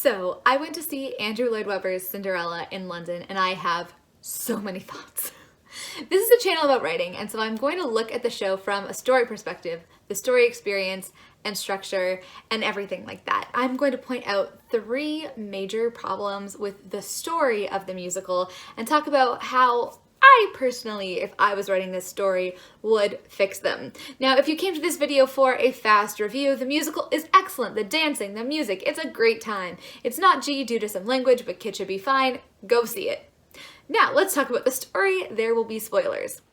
So I went to see Andrew Lloyd Webber's Cinderella in London, and I have so many thoughts. This is a channel about writing, and so I'm going to look at the show from a story perspective, the story experience and structure and everything like that. I'm going to point out 3 major problems with the story of the musical and talk about how I personally, if I was writing this story, would fix them. Now, if you came to this video for a fast review, the musical is excellent. The dancing, the music, it's a great time. It's not G due to some language, but kid should be fine. Go see it. Now, let's talk about the story. There will be spoilers.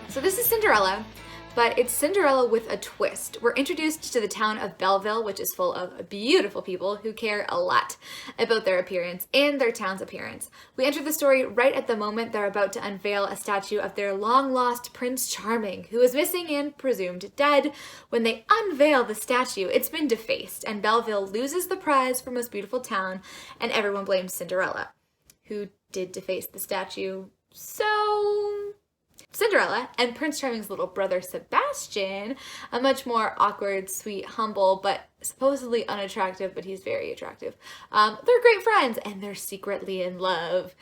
So this is Cinderella, but it's Cinderella with a twist. We're introduced to the town of Belleville, which is full of beautiful people who care a lot about their appearance and their town's appearance. We enter the story right at the moment they're about to unveil a statue of their long-lost Prince Charming, who is missing and presumed dead. When they unveil the statue, it's been defaced, and Belleville loses the prize for most beautiful town, and everyone blames Cinderella, who did deface the statue. So Cinderella and Prince Charming's little brother Sebastian, a much more awkward, sweet, humble, but supposedly unattractive, but he's very attractive. They're great friends, and they're secretly in love.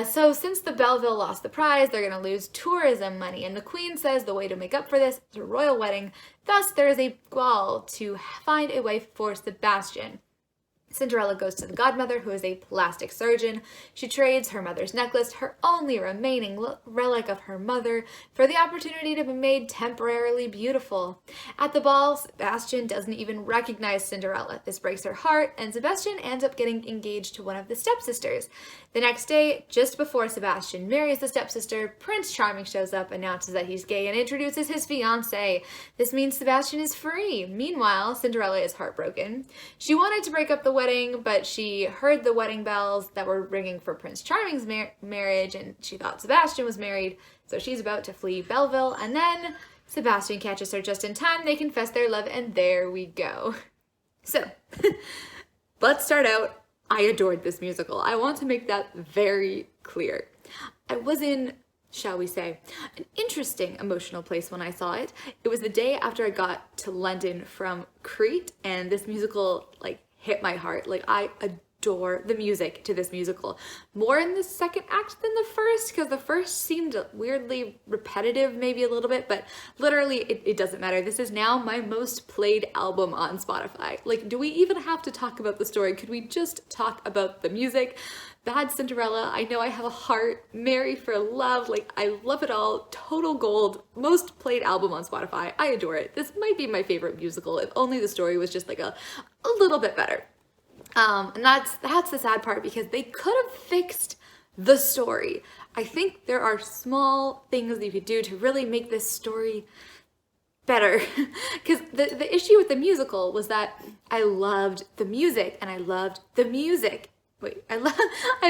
So since the Belleville lost the prize, they're going to lose tourism money, and the Queen says the way to make up for this is a royal wedding. Thus, there is a ball to find a wife for Sebastian. Cinderella goes to the godmother, who is a plastic surgeon. She trades her mother's necklace, her only remaining relic of her mother, for the opportunity to be made temporarily beautiful. At the ball, Sebastian doesn't even recognize Cinderella. This breaks her heart, and Sebastian ends up getting engaged to one of the stepsisters. The next day, just before Sebastian marries the stepsister, Prince Charming shows up, announces that he's gay, and introduces his fiancée. This means Sebastian is free. Meanwhile, Cinderella is heartbroken. She wanted to break up the wedding, but she heard the wedding bells that were ringing for Prince Charming's marriage, and she thought Sebastian was married, so she's about to flee Belleville, and then Sebastian catches her just in time. They confess their love, and there we go. So, let's start out. I adored this musical. I want to make that very clear. I was in, shall we say, an interesting emotional place when I saw it. It was the day after I got to London from Crete, and this musical, hit my heart. I adore the music to this musical. More in the second act than the first, because the first seemed weirdly repetitive, maybe a little bit, but literally it doesn't matter. This is now my most played album on Spotify. Do we even have to talk about the story? Could we just talk about the music? Bad Cinderella, I Know I Have a Heart, Marry for Love, I love it all. Total gold, most played album on Spotify. I adore it. This might be my favorite musical, if only the story was just a little bit better. And that's the sad part, because they could have fixed the story. I think there are small things that you could do to really make this story better. Because the issue with the musical was that I loved the music, and I loved the music. I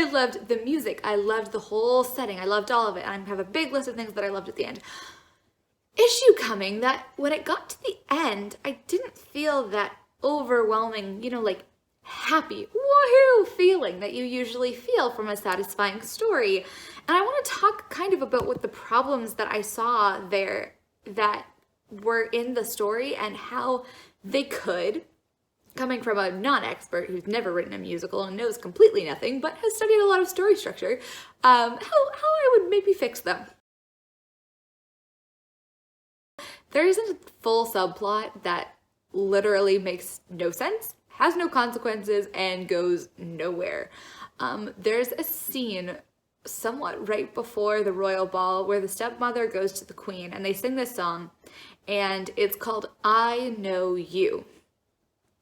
loved the music. I loved the whole setting. I loved all of it. And I have a big list of things that I loved at the end. Issue coming that when it got to the end, I didn't feel that overwhelming, happy, woohoo feeling that you usually feel from a satisfying story. And I want to talk kind of about what the problems that I saw there that were in the story, and how they could, coming from a non-expert who's never written a musical and knows completely nothing, but has studied a lot of story structure, how I would maybe fix them. There isn't a full subplot that literally makes no sense, has no consequences, and goes nowhere. There's a scene somewhat right before the royal ball where the stepmother goes to the Queen, and they sing this song, and it's called I Know You.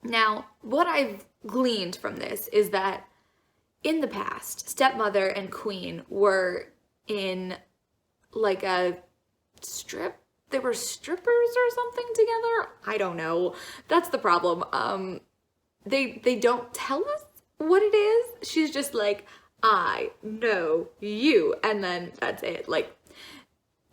Now, what I've gleaned from this is that in the past, stepmother and Queen were in a they were strippers or something together? I don't know. That's the problem. They don't tell us what it is. She's just I know you, and then that's it.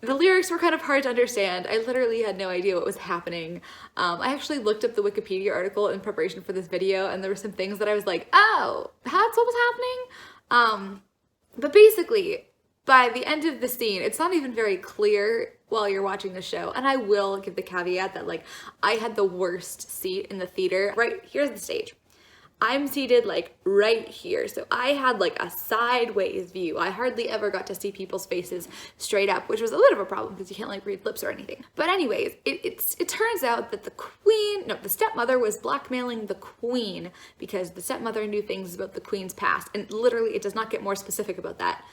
The lyrics were kind of hard to understand. I literally had no idea what was happening. I actually looked up the Wikipedia article in preparation for this video, and there were some things that I was oh, that's what was happening? But basically, by the end of the scene, it's not even very clear while you're watching the show. And I will give the caveat that like I had the worst seat in the theater. Right, here's the stage. I'm seated like right here, so I had like a sideways view. I hardly ever got to see people's faces straight up, which was a bit of a problem because you can't like read lips or anything. But anyways, it turns out that the stepmother was blackmailing the queen because the stepmother knew things about the queen's past, and literally it does not get more specific about that.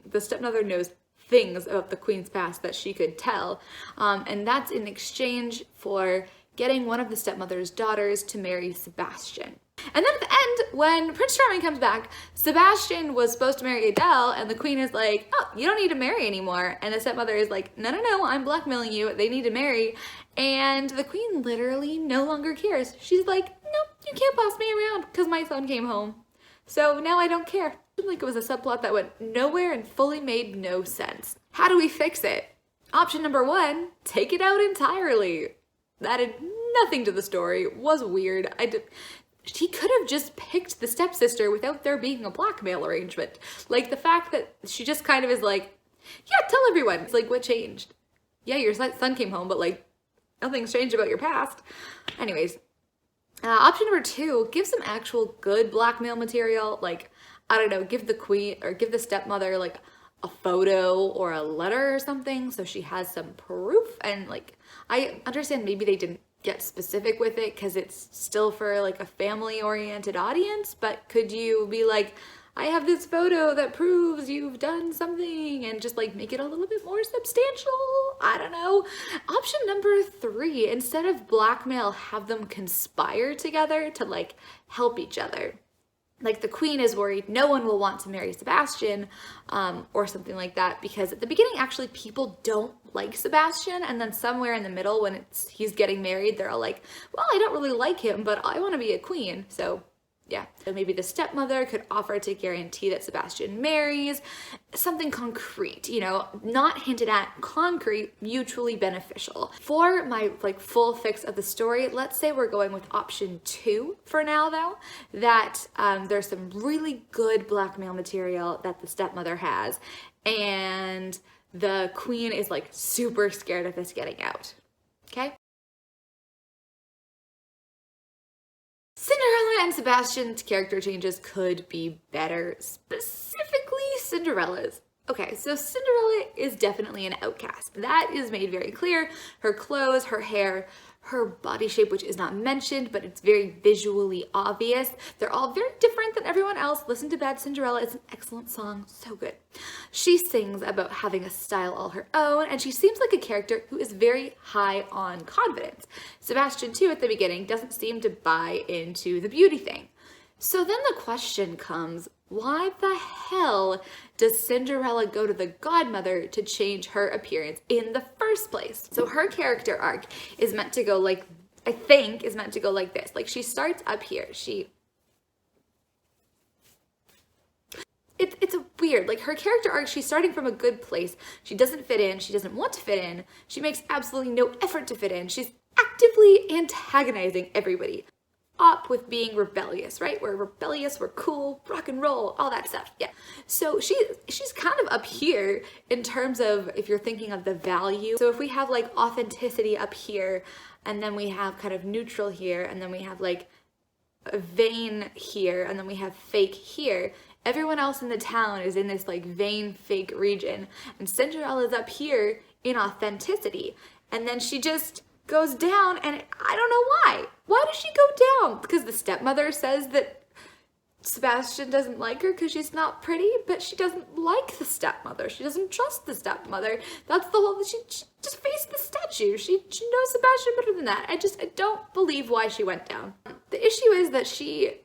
The stepmother knows things about the queen's past that she could tell, and that's in exchange for getting one of the stepmother's daughters to marry Sebastian. And then at the end, when Prince Charming comes back, Sebastian was supposed to marry Adele, and the queen is like, oh, you don't need to marry anymore. And the stepmother is like, no, I'm blackmailing you. They need to marry. And the queen literally no longer cares. She's like, no, you can't boss me around because my son came home. So now I don't care. Like it was a subplot that went nowhere and fully made no sense. How do we fix it? Option number 1, take it out entirely. That had nothing to the story. It was weird. She could have just picked the stepsister without there being a blackmail arrangement. Like the fact that she just kind of is like, yeah, tell everyone. It's like, what changed? Yeah, your son came home, but like nothing's changed about your past. Anyways, option number 2, give some actual good blackmail material. Like, I don't know, give the queen or give the stepmother like a photo or a letter or something so she has some proof. And like, I understand maybe they didn't get specific with it because it's still for like a family oriented audience, but could you be like, I have this photo that proves you've done something, and just like make it a little bit more substantial? I don't know. Option number 3, instead of blackmail, have them conspire together to like help each other. Like the queen is worried no one will want to marry Sebastian or something like that, because at the beginning actually people don't like Sebastian, and then somewhere in the middle when he's getting married they're all like, well, I don't really like him, but I want to be a queen. So yeah, so maybe the stepmother could offer to guarantee that Sebastian marries, something concrete, you know, not hinted at, concrete, mutually beneficial. For my like full fix of the story, let's say we're going with option 2 for now though, that there's some really good blackmail material that the stepmother has, and the queen is like super scared of this getting out, okay? Cinderella and Sebastian's character changes could be better, specifically Cinderella's. Okay, so Cinderella is definitely an outcast. That is made very clear. Her clothes, her hair, her body shape, which is not mentioned, but it's very visually obvious. They're all very different than everyone else. Listen to Bad Cinderella. It's an excellent song. So good. She sings about having a style all her own, and she seems like a character who is very high on confidence. Sebastian, too, at the beginning, doesn't seem to buy into the beauty thing. So then the question comes, why the hell does Cinderella go to the godmother to change her appearance in the first place? So her character arc is meant to go like, I think is meant to go like this. Like she starts up here. It's a weird, like her character arc, she's starting from a good place. She doesn't fit in. She doesn't want to fit in. She makes absolutely no effort to fit in. She's actively antagonizing everybody. Up with being rebellious, right? We're rebellious, we're cool, rock and roll, all that stuff. Yeah. So she's kind of up here in terms of if you're thinking of the value. So if we have like authenticity up here, and then we have kind of neutral here, and then we have like a vain here, and then we have fake here. Everyone else in the town is in this like vain, fake region, and Cinderella's up here in authenticity. And then she just goes down, and I don't know why. Why does she go down? Because the stepmother says that Sebastian doesn't like her because she's not pretty, but she doesn't like the stepmother. She doesn't trust the stepmother. That's the whole, she just faced the statue. She knows Sebastian better than that. I don't believe why she went down. The issue is that she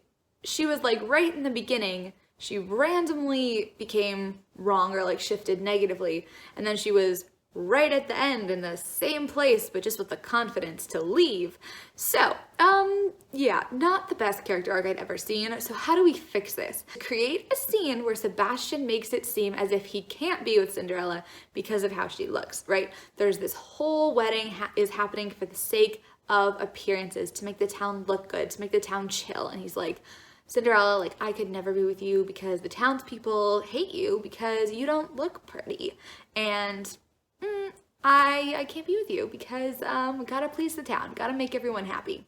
was like right in the beginning, she randomly became wrong or like shifted negatively, and then she was right at the end in the same place, but just with the confidence to leave. So, yeah, not the best character arc I'd ever seen. So how do we fix this? Create a scene where Sebastian makes it seem as if he can't be with Cinderella because of how she looks, right? There's this whole wedding is happening for the sake of appearances, to make the town look good, to make the town chill. And he's like, Cinderella, like, I could never be with you because the townspeople hate you because you don't look pretty. And I can't be with you because gotta please the town, gotta make everyone happy.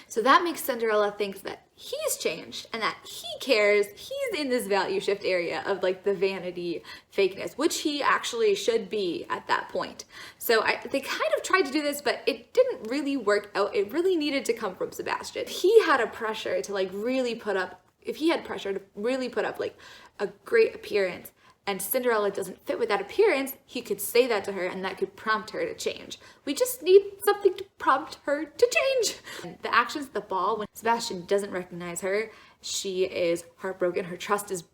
So that makes Cinderella think that he's changed and that he cares. He's in this value shift area of like the vanity fakeness, which he actually should be at that point. So they kind of tried to do this, but it didn't really work out. It really needed to come from Sebastian. He had a pressure to like really put up, if he had pressure to really put up like a great appearance, and Cinderella doesn't fit with that appearance, he could say that to her and that could prompt her to change. We just need something to prompt her to change. The actions at the ball, when Sebastian doesn't recognize her, she is heartbroken. Her trust is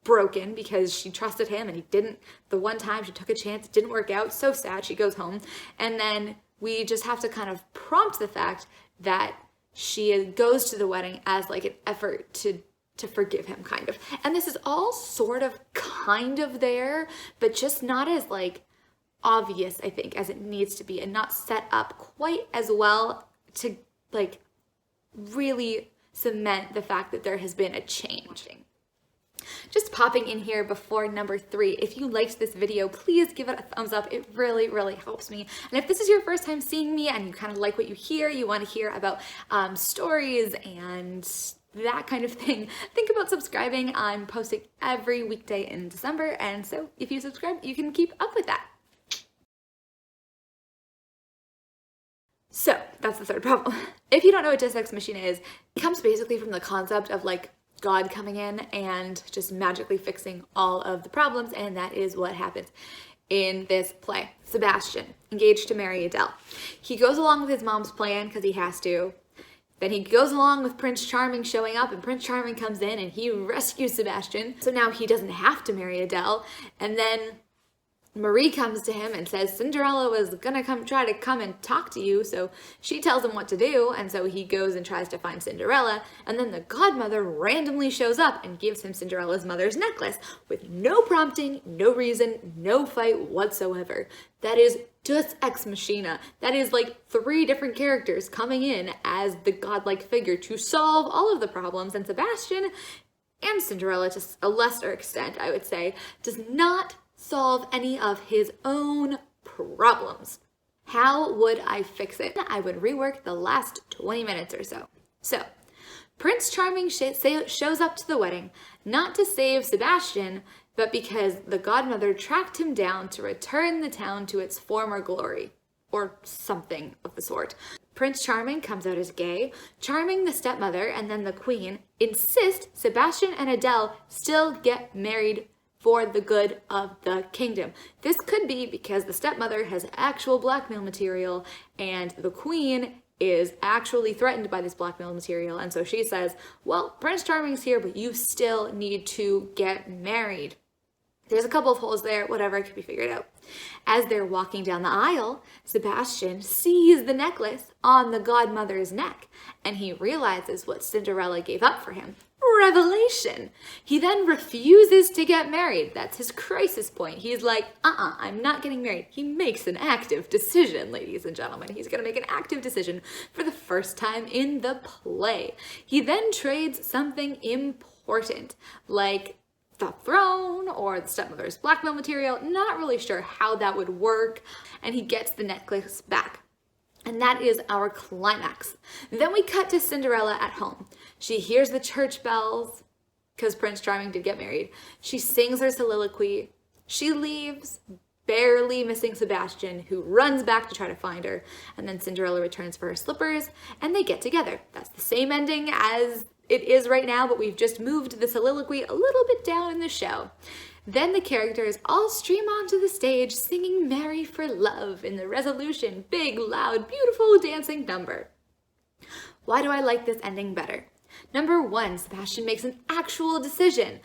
broken because she trusted him and he didn't. The one time she took a chance, it didn't work out. So sad, she goes home. And then we just have to kind of prompt the fact that she goes to the wedding as like an effort to forgive him, kind of. And this is all sort of kind of there, but just not as like obvious, I think, as it needs to be, and not set up quite as well to like really cement the fact that there has been a change. Just popping in here before number 3, if you liked this video, please give it a thumbs up. It really, really helps me. And if this is your first time seeing me and you kind of like what you hear, you want to hear about stories and that kind of thing, think about subscribing. I'm posting every weekday in December, and so if you subscribe, you can keep up with that. So that's the third problem. If you don't know what Deus Ex Machina is, it comes basically from the concept of like God coming in and just magically fixing all of the problems, and that is what happens in this play. Sebastian, engaged to marry Adele. He goes along with his mom's plan because he has to. Then he goes along with Prince Charming showing up, and Prince Charming comes in and he rescues Sebastian. So now he doesn't have to marry Adele. And then Marie comes to him and says Cinderella was gonna try to come and talk to you, so she tells him what to do, and so he goes and tries to find Cinderella, and then the godmother randomly shows up and gives him Cinderella's mother's necklace with no prompting, no reason, no fight whatsoever. That is Deus Ex Machina. That is like 3 different characters coming in as the godlike figure to solve all of the problems, and Sebastian and Cinderella, to a lesser extent, I would say, does not solve any of his own problems. How would I fix it? I would rework the last 20 minutes or so. So, Prince Charming shows up to the wedding, not to save Sebastian, but because the godmother tracked him down to return the town to its former glory, or something of the sort. Prince Charming comes out as gay. Charming, the stepmother, and then the queen insist Sebastian and Adele still get married for the good of the kingdom. This could be because the stepmother has actual blackmail material and the queen is actually threatened by this blackmail material, and so she says, well, Prince Charming's here, but you still need to get married. There's a couple of holes there, whatever, it could be figured out. As they're walking down the aisle, Sebastian sees the necklace on the godmother's neck, and he realizes what Cinderella gave up for him. Revelation! He then refuses to get married. That's his crisis point. He's like, I'm not getting married. He makes an active decision, ladies and gentlemen. He's gonna make an active decision for the first time in the play. He then trades something important, like the throne or the stepmother's blackmail material. Not really sure how that would work. And he gets the necklace back. And that is our climax. Then we cut to Cinderella at home. She hears the church bells, because Prince Charming did get married. She sings her soliloquy. She leaves, barely missing Sebastian, who runs back to try to find her. And then Cinderella returns for her slippers, and they get together. That's the same ending as it is right now, but we've just moved the soliloquy a little bit down in the show. Then the characters all stream onto the stage singing Merry for Love in the Resolution, big, loud, beautiful dancing number. Why do I like this ending better? Number 1, Sebastian makes an actual decision.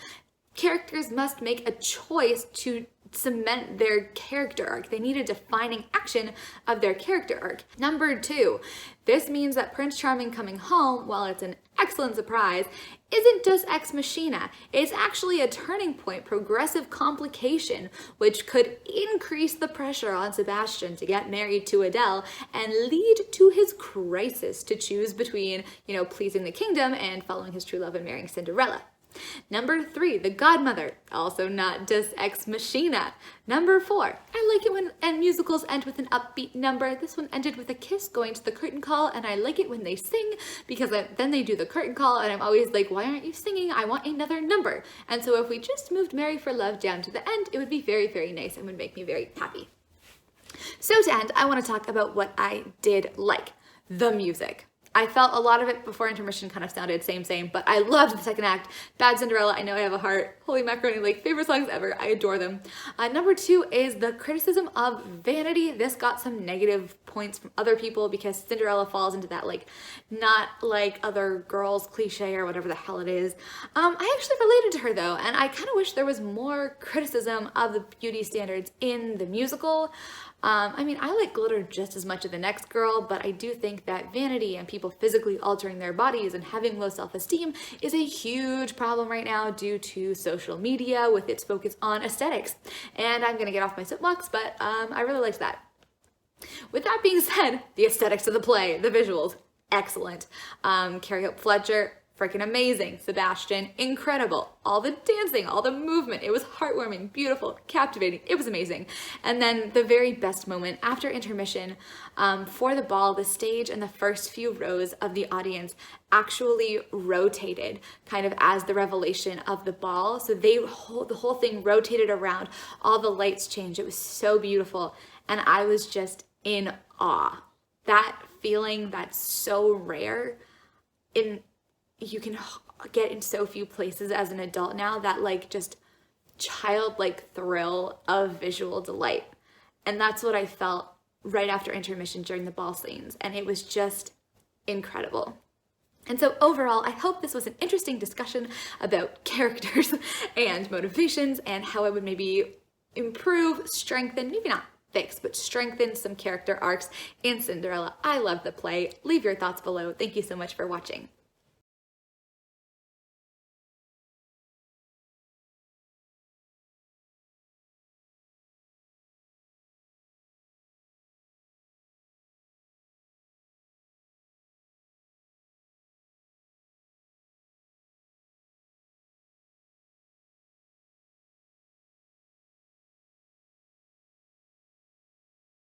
Characters must make a choice to cement their character arc. They need a defining action of their character arc. Number 2, this means that Prince Charming coming home, while it's an excellent surprise, isn't Deus Ex Machina. It's actually a turning point, progressive complication, which could increase the pressure on Sebastian to get married to Adele and lead to his crisis to choose between, pleasing the kingdom and following his true love and marrying Cinderella. Number 3, the godmother, also not Deus Ex Machina. Number 4, I like it when musicals end with an upbeat number. This one ended with a kiss going to the curtain call, and I like it when they sing because then they do the curtain call, and I'm always like, why aren't you singing? I want another number. And so if we just moved Merry for Love down to the end, it would be very, very nice and would make me very happy. So to end, I want to talk about what I did like, the music. I felt a lot of it before intermission kind of sounded same, but I loved the second act. Bad Cinderella, I Know I Have a Heart, Holy Macaroni, like favorite songs ever. I adore them. Number 2 is the criticism of vanity. This got some negative points from other people because Cinderella falls into that like not like other girls cliche or whatever the hell it is. I actually related to her though, and I kind of wish there was more criticism of the beauty standards in the musical. I mean, I like glitter just as much as the next girl, but I do think that vanity and people physically altering their bodies and having low self-esteem is a huge problem right now due to social media with its focus on aesthetics. And I'm gonna get off my soapbox, but I really liked that. With that being said, the aesthetics of the play, the visuals, excellent. Carrie Hope Fletcher, freaking amazing. Sebastian, incredible. All the dancing, all the movement, it was heartwarming, beautiful, captivating. It was amazing. And then the very best moment after intermission, for the ball, the stage and the first few rows of the audience actually rotated kind of as the revelation of the ball. So the whole thing rotated around, all the lights changed. It was so beautiful. And I was just in awe. That feeling that's so rare you can get in so few places as an adult now, that like just childlike thrill of visual delight. And that's what I felt right after intermission during the ball scenes. And it was just incredible. And so overall, I hope this was an interesting discussion about characters and motivations and how I would maybe improve, strengthen, maybe not fix, but strengthen some character arcs in Cinderella. I love the play. Leave your thoughts below. Thank you so much for watching.